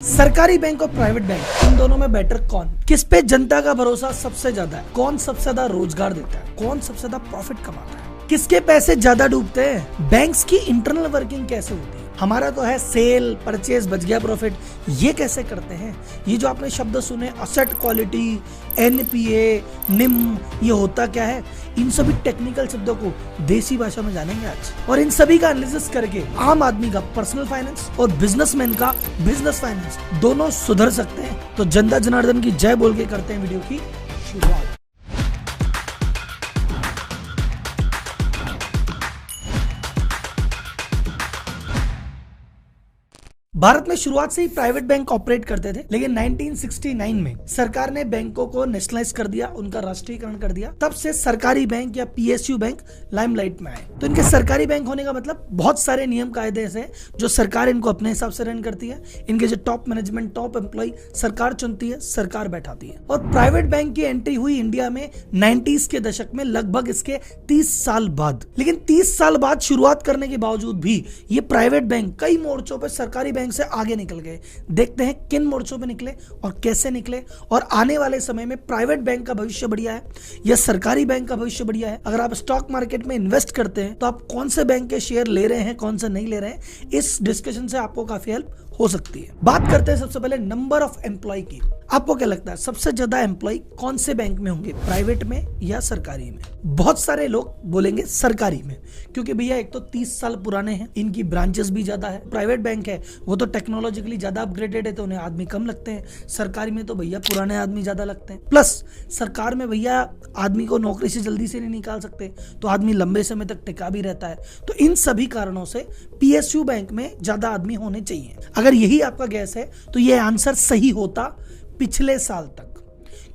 सरकारी बैंक और private bank इन दोनों में बेटर कौन? किस पे जनता का भरोसा सबसे ज्यादा है? कौन सबसे ज्यादा रोजगार देता है? कौन सबसे ज्यादा प्रॉफिट कमाता है? किसके पैसे ज्यादा डूबते हैं? बैंक्स की इंटरनल वर्किंग कैसे होती है? हमारा तो है सेल, परचेज, बच गया प्रॉफिट। ये कैसे करते हैं? ये जो आपने शब्द सुने असेट क्वालिटी, एनपीए, निम, ये होता क्या है? इन सभी टेक्निकल शब्दों को देसी भाषा में जानेंगे आज, और इन सभी का एनालिसिस करके आम आदमी का पर्सनल फाइनेंस और बिजनेसमैन का बिजनेस फाइनेंस दोनों सुधर सकते हैं। तो जनता जनार्दन की जय बोल के करते हैं वीडियो की शुरुआत। भारत में शुरुआत से ही प्राइवेट बैंक ऑपरेट करते थे, लेकिन 1969 में सरकार ने बैंकों को नेशनलाइज कर दिया, उनका राष्ट्रीयकरण कर दिया। तब से सरकारी बैंक या पीएसयू बैंक लाइमलाइट में आए। तो इनके सरकारी बैंक होने का मतलब बहुत सारे नियम कायदे हैं जो सरकार इनको अपने हिसाब से रन करती है। इनके जो टॉप मैनेजमेंट, टॉप एम्प्लॉय सरकार चुनती है, सरकार बैठाती है। और प्राइवेट बैंक की एंट्री हुई इंडिया में 90s के दशक में, लगभग इसके 30 साल बाद। लेकिन 30 साल बाद शुरुआत करने के बावजूद भी ये प्राइवेट बैंक कई मोर्चों पर सरकारी बैंक से आगे निकल गए। देखते हैं किन मोर्चों पे निकले और कैसे निकले, और आने वाले समय में प्राइवेट बैंक का भविष्य बढ़िया है या सरकारी बैंक का भविष्य बढ़िया है। अगर आप स्टॉक मार्केट में इन्वेस्ट करते हैं तो आप कौन से बैंक के शेयर ले रहे हैं, कौन से नहीं ले रहे हैं, इस डिस्कशन से आपको काफी हेल्प हो सकती है। बात करते हैं सबसे पहले नंबर ऑफ एम्प्लॉय की। आपको क्या लगता है सबसे ज्यादा एम्प्लॉय कौन से बैंक में होंगे, प्राइवेट में या सरकारी में? बहुत सारे लोग बोलेंगे सरकारी में, क्योंकि भैया एक तो 30 साल पुराने हैं, इनकी ब्रांचेस भी ज्यादा है। प्राइवेट बैंक है वो तो टेक्नोलॉजिकली ज्यादा अपग्रेडेड है, तो उन्हें आदमी कम लगते हैं। सरकारी में तो भैया पुराने आदमी ज्यादा लगते हैं। प्लस सरकार में भैया आदमी को नौकरी से जल्दी से नहीं निकाल सकते, तो आदमी लंबे समय तक टिका भी रहता है। तो इन सभी कारणों से पीएसयू बैंक में ज्यादा आदमी होने चाहिए। अगर यही आपका गैस है तो ये आंसर सही होता पिछले साल तक,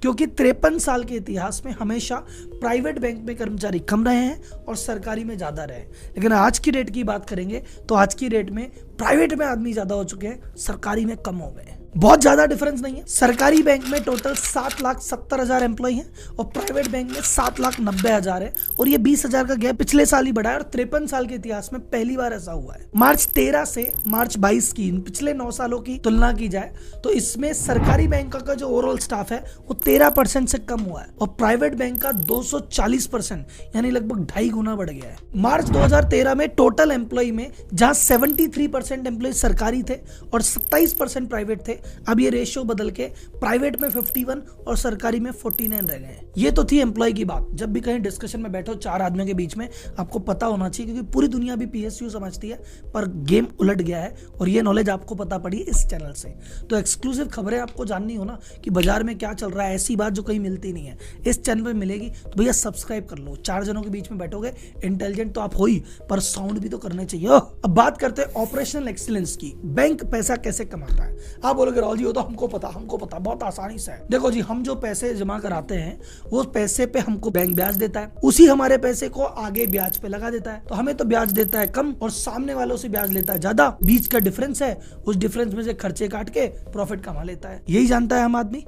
क्योंकि 53 साल के इतिहास में हमेशा प्राइवेट बैंक में कर्मचारी कम रहे हैं और सरकारी में ज्यादा रहे। लेकिन आज की डेट की बात करेंगे तो आज की डेट में प्राइवेट में आदमी ज्यादा हो चुके हैं, सरकारी में कम हो गए। बहुत ज्यादा डिफरेंस नहीं है। सरकारी बैंक में टोटल 7,70,000 एम्प्लॉय हैं और प्राइवेट बैंक में 7,90,000 है, और ये 20,000 का गैप पिछले साल ही बढ़ा है, और 53 साल के इतिहास में पहली बार ऐसा हुआ है। मार्च 13 से मार्च 22 की पिछले 9 सालों की तुलना की जाए तो इसमें सरकारी बैंक का जो ओवरऑल स्टाफ है वो 13% से कम हुआ है, और प्राइवेट बैंक का 240% यानी लगभग 2.5 गुना बढ़ गया है। मार्च 2013 में टोटल एम्प्लॉय में जहां 73% एम्प्लॉय सरकारी थे और 27% प्राइवेट थे, अब ये रेशियो बदल के प्राइवेट में 51 और सरकारी में 49 रह गए। ये तो थी एम्प्लॉय की बात। जब भी कहीं डिस्कशन में बैठो 4 आदमियों के बीच में, आपको पता होना चाहिए, क्योंकि पूरी दुनिया भी पीएसयू समझती है, पर गेम उलट गया है, और ये नॉलेज आपको पता पड़ी इस चैनल से। तो एक्सक्लूसिव खबरें आपको जाननी हो ना कि बाजार में क्या चल रहा है, ऐसी बात जो कहीं मिलती नहीं है, इस चैनल पर मिलेगी। तो भैया सब्सक्राइब कर लो। 4 जनों के बीच में बैठोगे, इंटेलिजेंट तो आप हो ही, पर साउंड भी तो करने चाहिए। अब बात करते हैं ऑपरेशनल एक्सीलेंस की। बैंक पैसा कैसे कमाता है? आप बोलोगे राहुल जी वो तो हमको पता बहुत आसानी से है। देखो जी, हम जो पैसे जमा कराते हैं वो पैसे पे हमको बैंक ब्याज देता है, उसी हमारे पैसे को आगे ब्याज पे लगा देता है। तो हमें तो ब्याज देता है कम और सामने वालों से ब्याज लेता है ज्यादा। बीच का डिफरेंस है, उस डिफरेंस में से खर्चे काट के प्रॉफिट कमा लेता है। यही जानता है हम आदमी।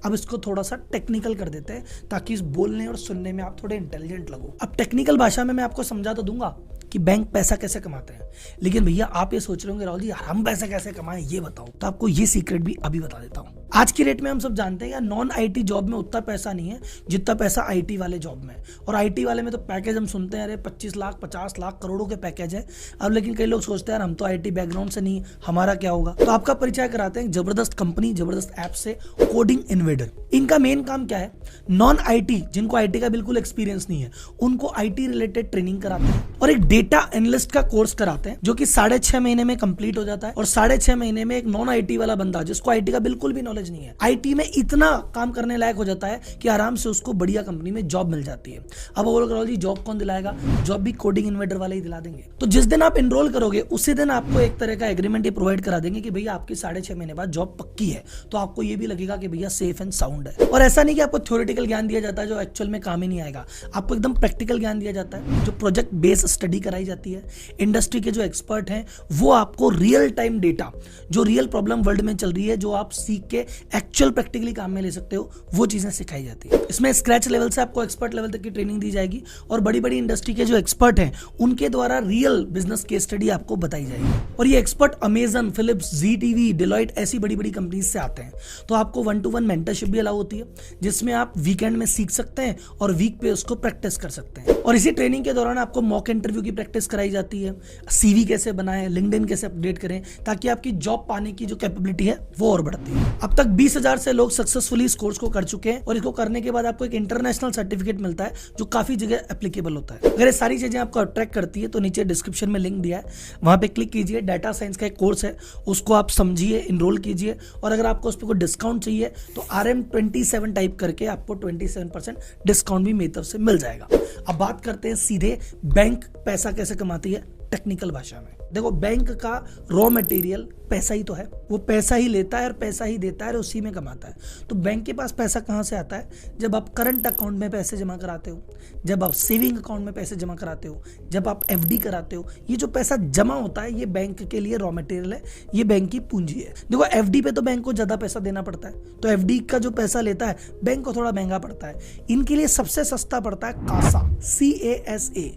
अब इसको थोड़ा सा टेक्निकल कर देते हैं ताकि इस बोलने और सुनने में आप थोड़े इंटेलिजेंट लगो। अब टेक्निकल भाषा में मैं आपको समझा तो दूंगा कि बैंक पैसा कैसे कमाते हैं, लेकिन भैया आप ये सोच रहे होंगे राहुल जी हम पैसा कैसे कमाएं, ये बताओ। तो आपको ये सीक्रेट भी अभी बता देता हूं। आज की रेट में हम सब जानते हैं यार, नॉन आईटी जॉब में उतना पैसा नहीं है जितना पैसा आईटी वाले जॉब में। और आईटी वाले में तो पैकेज हम सुनते हैं अरे 25 लाख 50 लाख करोड़ों के पैकेज है। अब लेकिन कई लोग सोचते हैं यार हम तो आईटी बैकग्राउंड से नहीं, हमारा क्या होगा। तो आपका परिचय कराते हैं जबरदस्त कंपनी, जबरदस्त ऐप से, कोडिंग इन्वेडर। इनका मेन काम क्या है? नॉन आईटी, जिनको आईटी का बिल्कुल एक्सपीरियंस नहीं है, उनको आईटी रिलेटेड ट्रेनिंग कराते हैं और एक डेटा एनालिस्ट का कोर्स कराते हैं, जो कि 6.5 महीने में कंप्लीट हो जाता है। और 6.5 महीने में एक नॉन आईटी वाला बंदा, जिसको आईटी का बिल्कुल भी नॉलेज नहीं है, आईटी में इतना काम करने लायक हो जाता है कि आराम से उसको बढ़िया कंपनी में जॉब मिल जाती है। अब वो लोग राहुल जी जॉब कौन दिलाएगा? जॉब भी कोडिंग इन्वेडर वाले ही दिला देंगे। तो जिस दिन आप एनरोल करोगे उसी दिन आपको एक तरह का एग्रीमेंट प्रोवाइड करा देंगे कि भैया आपकी 6.5 महीने बाद जॉब पक्की है। तो आपको ये भी लगेगा कि भैया सेफ एंड साउंड साउंड है। और ऐसा नहीं कि आपको थ्योरेटिकल ज्ञान दिया जाता है जो एक्चुअल में काम ही नहीं आएगा, आपको एकदम प्रैक्टिकल ज्ञान दिया जाता है, जो प्रोजेक्ट बेस स्टडी कराई जाती है। इंडस्ट्री के जो एक्सपर्ट हैं वो आपको रियल टाइम डेटा, जो रियल प्रॉब्लम वर्ल्ड में चल रही है, जो आप सीख के एक्चुअल प्रैक्टिकली काम में ले सकते हो, वो चीजें सिखाई जाती है। इसमें स्क्रैच लेवल से आपको एक्सपर्ट लेवल तक की ट्रेनिंग दी जाएगी और बड़ी बड़ी इंडस्ट्री के जो एक्सपर्ट हैं उनके द्वारा रियल बिजनेस केस स्टडी आपको बताई जाएगी। और ये expert Amazon, Philips, ZTV, Deloitte ऐसी बड़ी बड़ी कंपनीज से आते हैं। तो आपको 1-to-1 मेंटरशिप भी अलाउ होती है, जिसमें आप वीकेंड में सीख सकते हैं और वीक पे उसको प्रैक्टिस कर सकते हैं। और इसी ट्रेनिंग के दौरान आपको मॉक इंटरव्यू की प्रैक्टिस कराई जाती है, CV कैसे बनाएं, लिंक्डइन कैसे अपडेट करें, ताकि आपकी जॉब पाने की जो कैपेबिलिटी है वो और बढ़ती है। अब तक 20,000 से लोग सक्सेसफुली इस कोर्स को कर चुके हैं और इसको करने के बाद आपको एक इंटरनेशनल सर्टिफिकेट मिलता है जो काफी जगह एप्लीकेबल होता है। अगर ये सारी चीजें आपको अट्रैक्ट करती है तो नीचे डिस्क्रिप्शन में लिंक दिया है, वहां पे क्लिक कीजिए। डाटा साइंस का एक कोर्स है, उसको आप समझिए, इनरोल कीजिए। और अगर आपको उस पर कोई डिस्काउंट चाहिए तो RM27 टाइप करके आपको 27% डिस्काउंट भी मेरी तरफ से मिल जाएगा। अब बात करते हैं सीधे बैंक पैसा कैसे कमाती है टेक्निकल भाषा में। देखो, बैंक का रॉ मटेरियल पैसा ही तो है, वो पैसा ही लेता है और पैसा ही देता है और उसी में कमाता है। तो बैंक के पास पैसा कहाँ से आता है? जब आप करंट अकाउंट में पैसे जमा कराते हो, जब आप सेविंग अकाउंट में पैसे जमा कराते हो, जब आप FD कराते हो। ये जो पैसा जमा होता है ये बैंक के लिए रॉ मटेरियल है, ये बैंक की पूंजी है। देखो, FD पे तो बैंक को ज्यादा पैसा देना पड़ता है, तो FD का जो पैसा लेता है बैंक को थोड़ा महंगा पड़ता है। इनके लिए सबसे सस्ता पड़ता है CASA, CASA,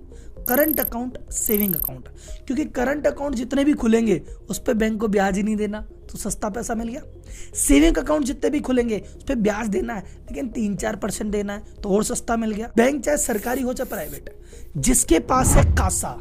current account saving account. क्योंकि करंट अकाउंट जितने भी खुलेंगे उस पर बैंक को ब्याज ही नहीं देना, तो सस्ता पैसा मिल गया। सेविंग अकाउंट जितने भी खुलेंगे उस पर ब्याज देना है, लेकिन 3-4% देना है, तो और सस्ता मिल गया। बैंक चाहे सरकारी हो चाहे प्राइवेट, जिसके पास है कासा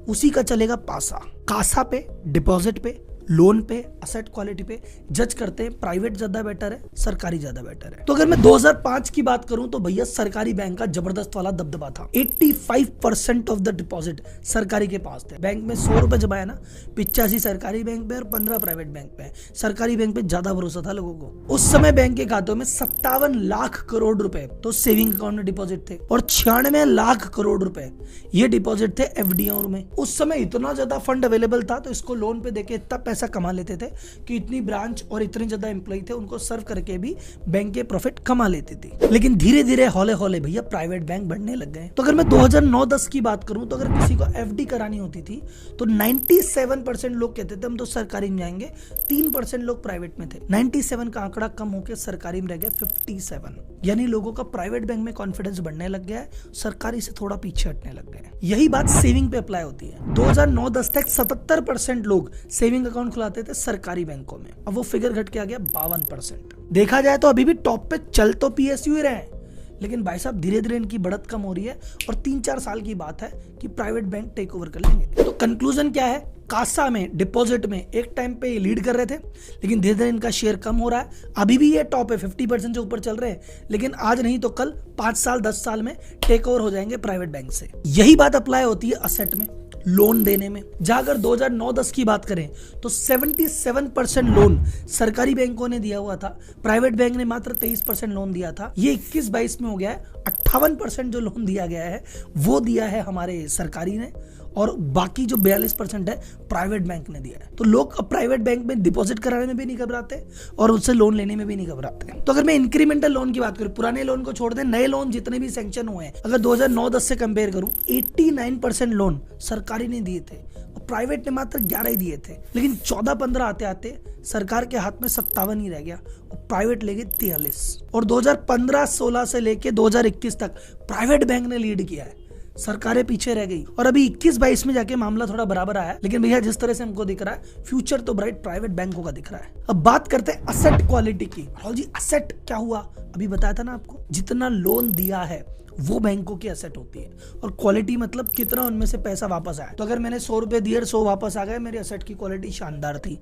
उसी का चलेगा पासा। कासा पे, डिपॉजिट पे, लोन पे, असेट क्वालिटी पे जज करते हैं प्राइवेट ज्यादा बेटर है, सरकारी ज्यादा बेटर है। तो अगर मैं 2005 की बात करूं तो भैया सरकारी बैंक का जबरदस्त वाला दबदबा था। 85% ऑफ द डिपॉजिट सरकारी के पास थे। बैंक में 100 रुपए जमा है ना, 85 सरकारी बैंक पे और 15 प्राइवेट बैंक पे। सरकारी बैंक पे ज्यादा भरोसा था लोगों को। उस समय बैंक के खातों में 57 लाख करोड़ रुपए तो सेविंग अकाउंट में डिपॉजिट थे और 96 लाख करोड़ रुपए ये डिपॉजिट थे FD में। उस समय इतना ज्यादा फंड अवेलेबल था तो इसको लोन पे देके इतना पैसा कमा लेते थे कि इतनी ब्रांच और इतने ज्यादा एम्प्लॉय थे, उनको सर्व करके भी बैंक के प्रॉफिट कमा लेते थे। लेकिन धीरे धीरे हौले हौले भैया प्राइवेट बैंक बढ़ने लग गए। तो अगर मैं 2009-10 की बात करूं तो अगर किसी को FD करानी होती थी तो 97% लोग कहते थे हम तो सरकारी में जाएंगे, 3% लोग प्राइवेट में थे। 97 का आंकड़ा कम होकर सरकारी में रह गया 57, यानी लोगों का प्राइवेट बैंक में कॉन्फिडेंस बढ़ने लग गया है, सरकारी से थोड़ा पीछे हटने लग गए। यही बात सेविंग पे अप्लाई होती है। 2009-10 तक 77% लोग सेविंग अकाउंट खुलाते थे सरकारी बैंकों में, अब वो फिगर घट के आ गया 52%। देखा जाए तो अभी भी टॉप पे चल तो PSU ही रहे हैं, लेकिन भाई साहब धीरे धीरे इनकी बढ़त कम हो रही है और 3-4 साल की बात है कि प्राइवेट बैंक टेक ओवर कर लेंगे। तो कंक्लूजन क्या है? कासा में, डिपॉजिट में एक टाइम पे ये लीड कर रहे थे, लेकिन धीरे धीरे इनका शेयर कम हो रहा है। अभी भी ये टॉप है, 50% से ऊपर चल रहे हैं, लेकिन आज नहीं तो कल 5 साल 10 साल में टेक ओवर हो जाएंगे प्राइवेट बैंक से। यही बात अप्लाई होती है असेट में, लोन देने में। जहां अगर 2009-10 की बात करें तो 77% लोन सरकारी बैंकों ने दिया हुआ था, प्राइवेट बैंक ने मात्र 23% लोन दिया था। ये 21-22 में हो गया है 58% जो लोन दिया गया है वो दिया है हमारे सरकारी ने, और बाकी जो 42% है प्राइवेट बैंक ने दिया है। तो लोग अब प्राइवेट बैंक में डिपॉजिट कराने में भी नहीं घबराते और उससे लोन लेने में भी नहीं घबराते। तो अगर मैं इंक्रीमेंटल लोन की बात करूं, पुराने लोन को छोड़ दें, नए लोन जितने भी सैंक्शन हुए हैं, अगर 2009-10 से कंपेयर करूं, 89% लोन सरकारी ने दिए थे और प्राइवेट ने मात्र 11 ही दिए थे। लेकिन 14-15 आते आते सरकार के हाथ में 57 ही रह गया और प्राइवेट ले गए 43। और 2015-16 से लेके 2021 तक प्राइवेट बैंक ने लीड किया है, सरकारें पीछे रह गई। और अभी 21-22 में जाके मामला थोड़ा बराबर आया, लेकिन भैया जिस तरह से हमको दिख रहा है फ्यूचर तो ब्राइट प्राइवेट बैंकों का दिख रहा है। अब बात करते हैं असेट क्वालिटी की। राहुल जी, असेट क्या हुआ? अभी बताया था ना आपको, जितना लोन दिया है वो बैंकों की असेट होती है, और क्वालिटी मतलब कितना उनमें से पैसा वापस आया। तो अगर मैंने 100 रुपए दिए और 100 वापस आ गए, मेरी असेट की क्वालिटी शानदार थी।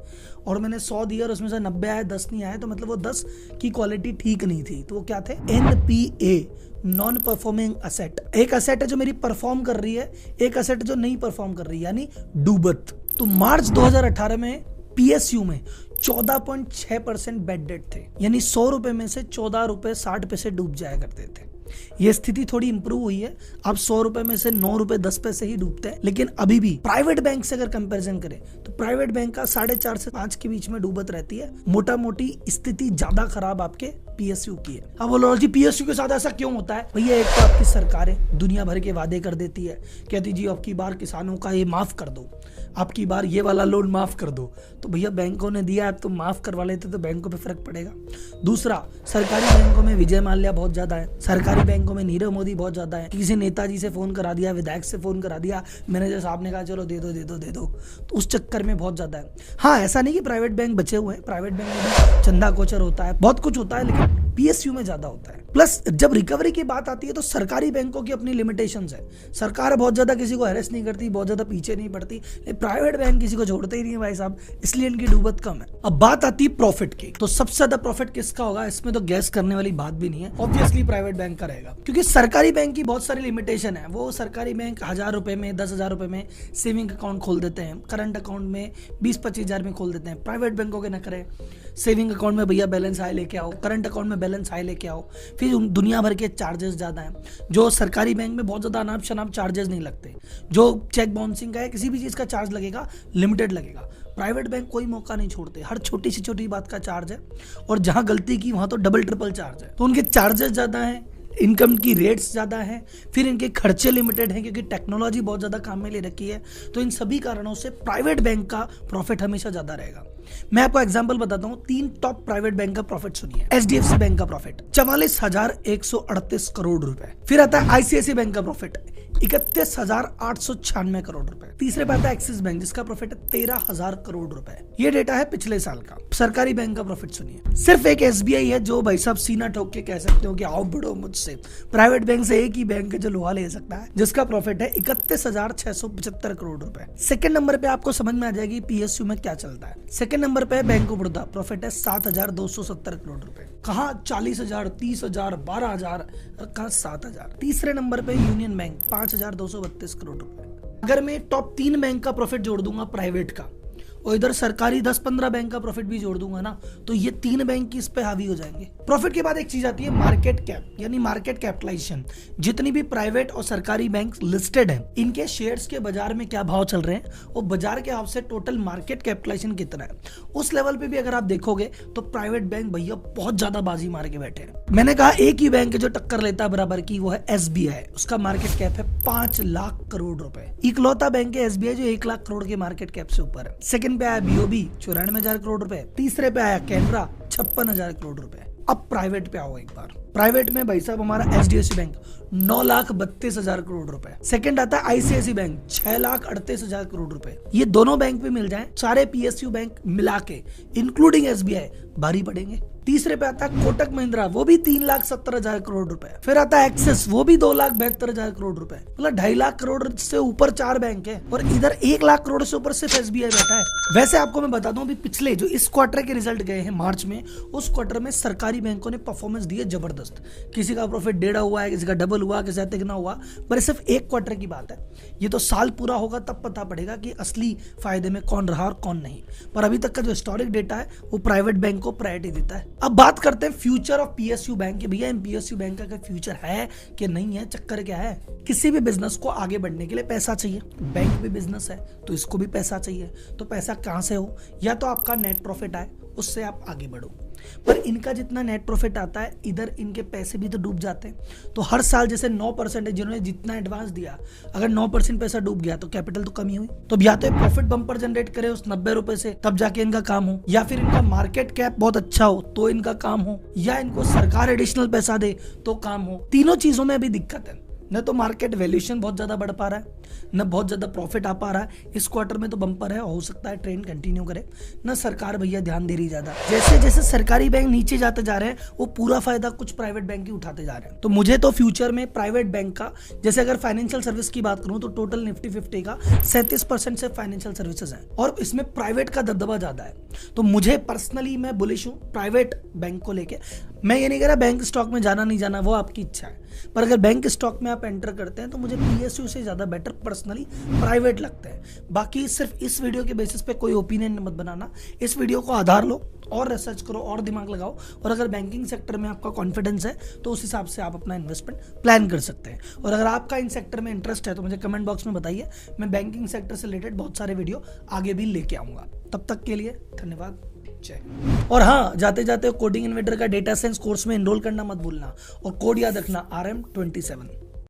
और मैंने 100 दिए और उसमें से 90 आए, 10 नहीं आए, तो मतलब वो 10 की क्वालिटी ठीक नहीं थी। तो वो क्या थे? NPA, non performing asset. एक असेट है जो मेरी परफॉर्म कर रही है, एक असेट जो नहीं परफॉर्म कर रही है, यानी डूबत। तो मार्च 2018 में PSU में 14.6% बैड डेट थे, यानी 100 रुपए में से 14 रुपए 60 पैसे डूब जाया करते थे। ये स्थिति थोड़ी इंप्रूव हुई है, अब 100 रुपए में से 9 रुपए 10 पैसे ही डूबते हैं, लेकिन अभी भी प्राइवेट बैंक से अगर कंपैरिजन करें तो प्राइवेट बैंक का 4.5 से 5 के बीच में डूबत रहती है। मोटा मोटी स्थिति ज्यादा खराब आपके पीएसयू की है। अब बोलो जी पीएसयू के साथ ऐसा क्यों होता है? भैया एक तो आपकी सरकारें दुनिया भर के वादे कर देती है, कहती जी अब की बार किसानों का ये माफ कर दो, अब की बार ये वाला लोन माफ कर दो। तो भैया बैंकों ने दिया, अब तो माफ करवा लेते तो बैंकों पे फर्क पड़ेगा। दूसरा, सरकारी बैंकों में विजय माल्या बहुत ज्यादा है, सरकारी बैंकों में नीरव मोदी बहुत ज्यादा है। किसी नेताजी से फोन करा दिया, विधायक से फोन करा दिया, मैनेजर साहब ने कहा चलो दे दो दे दो दे दो, तो उस चक्कर में बहुत ज्यादा है। हाँ, ऐसा नहीं कि प्राइवेट बैंक बचे हुए हैं, प्राइवेट बैंक में भी चंदा कोचर होता है, बहुत कुछ होता है, लेकिन पीएसयू में ज्यादा होता है। प्लस जब रिकवरी की बात आती है तो सरकारी बैंकों की अपनी लिमिटेशंस है। सरकार बहुत ज्यादा किसी को अरेस्ट नहीं करती, बहुत ज्यादा पीछे नहीं पड़ती, प्राइवेट बैंक किसी को छोड़ते ही नहीं है भाई साहब, इसलिए इनकी डूबत कम है। अब बात आती है प्रॉफिट की, तो सबसे ज्यादा प्रॉफिट किसका होगा? इसमें तो गैस करने वाली बात भी नहीं है, ऑब्वियसली प्राइवेट बैंक का रहेगा, क्योंकि सरकारी बैंक की बहुत सारी लिमिटेशन है। वो सरकारी बैंक 1000 रुपए में 10,000 रुपए में सेविंग अकाउंट खोल देते हैं, करंट अकाउंट में 20-25 हजार में खोल देते हैं। प्राइवेट बैंकों के नखरे, सेविंग अकाउंट में भैया बैलेंस हाई लेके आओ, करंट अकाउंट में बैलेंस हाई लेके आओ, फिर दुनिया भर के चार्जेस ज्यादा हैं। जो सरकारी बैंक में बहुत ज्यादा अनाप शनाप चार्जेस नहीं लगते, जो चेक बाउंसिंग का है, किसी भी चीज का चार्ज लगेगा लिमिटेड लगेगा। प्राइवेट बैंक कोई मौका नहीं छोड़ते, हर छोटी से छोटी बात का चार्ज है, और जहां गलती की वहां तो डबल ट्रिपल चार्ज है। तो उनके चार्जेस ज्यादा हैं, इनकम की रेट्स ज्यादा हैं, फिर इनके खर्चे लिमिटेड हैं क्योंकि टेक्नोलॉजी बहुत ज्यादा काम में ले रखी है। तो इन सभी कारणों से प्राइवेट बैंक का प्रॉफिट हमेशा ज्यादा रहेगा। मैं आपको एग्जांपल बताता हूं, 3 टॉप प्राइवेट बैंक का प्रॉफिट सुनिए। एचडीएफसी बैंक का प्रॉफिट 44,138 करोड़ रुपए। फिर आता है आईसीआईसी बैंक का प्रॉफिट 31,896 करोड़ रुपए। तीसरे पे आता है एक्सिस बैंक जिसका प्रॉफिट है 13,000 करोड़ रुपए। ये डेटा है पिछले साल का। सरकारी बैंक का प्रॉफिट सुनिए, सिर्फ एक एसबीआई है जो भाई साहब सीना ठोक के कह सकते हो कि आओ बढ़ो मुझसे। प्राइवेट बैंक से एक ही बैंक है जो लोहा ले सकता है, जिसका प्रॉफिट है 31,675 करोड़ रुपए। सेकंड नंबर पे आपको समझ में आ जाएगी पीएसयू में क्या चलता है। सेकंड नंबर पे बैंक ऑफ बड़ौदा, प्रॉफिट है 7,270 करोड़ रुपए। कहाँ 40,000, 30,000, 12,000, कहाँ 7,000। तीसरे नंबर पे यूनियन बैंक 5,232 करोड़ रुपए। अगर मैं टॉप 3 बैंक का प्रॉफिट जोड़ दूंगा प्राइवेट का, और इधर सरकारी 10-15 बैंक का प्रॉफिट भी जोड़ दूंगा ना, तो ये 3 बैंक इस पे हावी हो जाएंगे। प्रॉफिट के बाद एक चीज आती है मार्केट कैप, यानी मार्केट कैपिटलाइजेशन। जितनी भी प्राइवेट और सरकारी बैंक लिस्टेड हैं, इनके शेयर्स के बाजार में क्या भाव चल रहे हैं, और बाजार के हिसाब से टोटल मार्केट कैपिटलाइजेशन कितना है, उस लेवल पे भी अगर आप देखोगे तो प्राइवेट बैंक भैया बहुत ज्यादा बाजी मार के बैठे हैं। मैंने कहा एक ही बैंक जो टक्कर लेता है बराबर की, वो है एसबीआई। उसका मार्केट कैप है 5 लाख करोड़ रुपए। इकलौता बैंक है एसबीआई जो 1 लाख करोड़ के मार्केट कैप से ऊपर है। सेकंड पे आया बीओबी 94,000 करोड़ रुपए। तीसरे पे आया कैनरा 56,000 करोड़ रुपए। अब प्राइवेट पे आओ एक बार। प्राइवेट में भाई साहब हमारा एचडीएफसी बैंक 9,32,000 करोड़ रुपए। सेकंड आता है आईसीआईसी बैंक 6,38,000 करोड़ रुपए। ये दोनों बैंक पे मिल जाए, सारे पीएसयू बैंक मिला के इंक्लूडिंग एसबीआई, भारी पड़ेंगे। तीसरे पे आता है कोटक महिंद्रा, वो भी 3,70,000 करोड़ रुपए। फिर आता है एक्सिस, वो भी 2,72,000 करोड़ रुपए। मतलब 2.5 लाख करोड़ से ऊपर 4 बैंक है, और इधर 1 लाख करोड़ से ऊपर सिर्फ एसबीआई बैठा है। वैसे आपको मैं बता दूं, अभी पिछले जो इस क्वार्टर के रिजल्ट गए हैं मार्च में, उस क्वार्टर में सरकारी बैंकों ने परफॉर्मेंस दी है जबरदस्त। किसी का प्रॉफिट 1.5 हुआ है, किसी का डबल हुआ, किसी का तिगुना हुआ, पर सिर्फ एक क्वार्टर की बात है। ये तो साल पूरा होगा तब पता पड़ेगा कि असली फायदे में कौन रहा और कौन नहीं। पर अभी तक का जो हिस्टोरिक डेटा है वो प्राइवेट बैंक को प्रायोरिटी देता है। अब बात करते हैं फ्यूचर ऑफ पीएसयू बैंक। भैया पीएसयू बैंक का फ्यूचर है कि नहीं है, चक्कर क्या है? किसी भी बिजनेस को आगे बढ़ने के लिए पैसा चाहिए। बैंक भी बिजनेस है तो इसको भी पैसा चाहिए। तो पैसा कहां से हो? या तो आपका नेट प्रॉफिट आए, उससे आप आगे बढ़ो। पर इनका जितना नेट प्रॉफिट आता है, इधर इनके पैसे भी तो डूब जाते हैं। तो हर साल जैसे 9% है, जिन्होंने जितना एडवांस दिया, अगर 9% पैसा डूब गया तो कैपिटल तो कमी हुई। तो या तो प्रॉफिट बम्पर जनरेट करे उस 90 रुपए से, तब जाके इनका काम हो, या फिर इनका मार्केट कैप बहुत अच्छा हो तो इनका काम हो, या इनको सरकार एडिशनल पैसा दे तो काम हो। तीनों चीजों में अभी दिक्कत है। न तो मार्केट वैल्यूएशन बहुत ज्यादा बढ़ पा रहा है, न बहुत ज्यादा प्रॉफिट आ पा रहा है। इस क्वार्टर में तो बम्पर है, हो सकता है ट्रेंड कंटिन्यू करे। न सरकार भैया ध्यान दे रही ज्यादा। जैसे जैसे सरकारी बैंक नीचे जाते जा रहे हैं, वो पूरा फायदा कुछ प्राइवेट बैंक ही उठाते जा रहे हैं। तो मुझे तो फ्यूचर में प्राइवेट बैंक का, जैसे अगर फाइनेंशियल सर्विस की बात करूं तो टोटल निफ्टी 50 का 37% से फाइनेंशियल सर्विसेज है, और इसमें प्राइवेट का दबदबा ज्यादा है। तो मुझे पर्सनली मैं बुलिश हूं प्राइवेट बैंक को लेके। मैं ये नहीं कह रहा बैंक स्टॉक में जाना नहीं जाना, वो आपकी इच्छा है, पर अगर बैंक स्टॉक में आप एंटर करते हैं तो मुझे पीएसयू से ज़्यादा बेटर पर्सनली प्राइवेट लगता है। बाकी सिर्फ इस वीडियो के बेसिस पे कोई ओपिनियन मत बनाना, इस वीडियो को आधार लो और रिसर्च करो और दिमाग लगाओ, और अगर बैंकिंग सेक्टर में आपका कॉन्फिडेंस है तो उस हिसाब से आप अपना इन्वेस्टमेंट प्लान कर सकते हैं। और अगर आपका इन सेक्टर में इंटरेस्ट है तो मुझे कमेंट बॉक्स में बताइए, मैं बैंकिंग सेक्टर से रिलेटेड बहुत सारे वीडियो आगे भी लेके आऊँगा। तब तक के लिए धन्यवाद, जय। और हाँ, जाते जाते कोडिंग इन्वेंटर का डेटा साइंस कोर्स में एनरोल करना मत भूलना, और कोड याद रखना RM27।